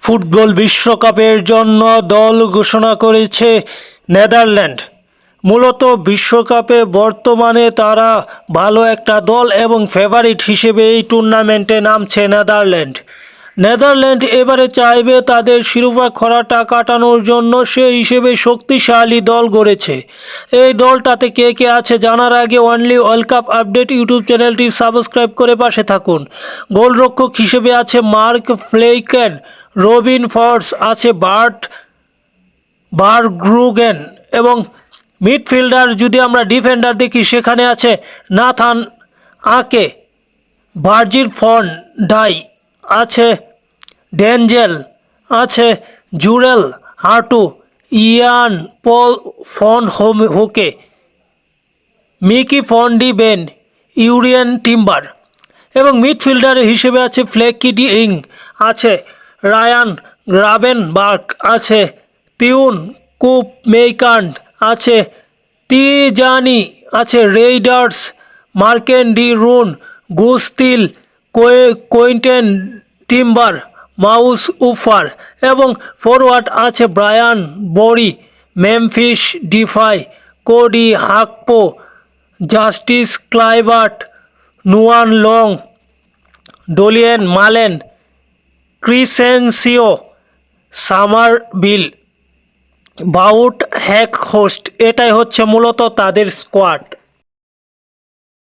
Football বিশ্বকাপের জন্য দল ঘোষণা করেছে নেদারল্যান্ড। মূলত বিশ্বকাপে বর্তমানে তারা ভালো একটা দল এবং ফেভারিট হিসেবে এই টুর্নামেন্টে নামছে নেদারল্যান্ড। নেদারল্যান্ড এবারে চাইবে তাদের শিরোপা খরাটা কাটানোর জন্য, সেই হিসেবে শক্তিশালী দল গড়েছে। এই দলটাতে কে কে আছে জানার আগে only world cup update YouTube চ্যানেলটি সাবস্ক্রাইব করে পাশে থাকুন। গোলরক্ষক হিসেবে আছে মার্ক ফ্লেইকেন, রবিন ফর্স আছে, বার্ট বারগ্রুগেন এবং মিডফিল্ডার যদি আমরা ডিফেন্ডার দেখি সেখানে আছে নাথান আকে, ভার্জিল ফন ডাই আছে, ডেঞ্জেল আছে, Jorrel Hato, Jan Paul van Hecke, Micky van de Ven, Jurrien Timber এবং মিডফিল্ডার হিসেবে আছে ফ্লেকি ডি ইং আছে, রায়ান গ্রাভেনবার্গ আছে, তিউন কুপ মেইকান্ড আছে, তিজানি আছে, Raiders Marten de Roon, Guus Til Quinten Timber, Mats Wieffer এবং ফরওয়ার্ড আছে Brian Brobbey, Memphis Depay, Cody Gakpo, Justin Kluivert, Noa Lang, ডোলিয়েন Malen, Crysencio, Summerville, Wout Weghorst. এটাই হচ্ছে মূলত তাদের স্কোয়াড।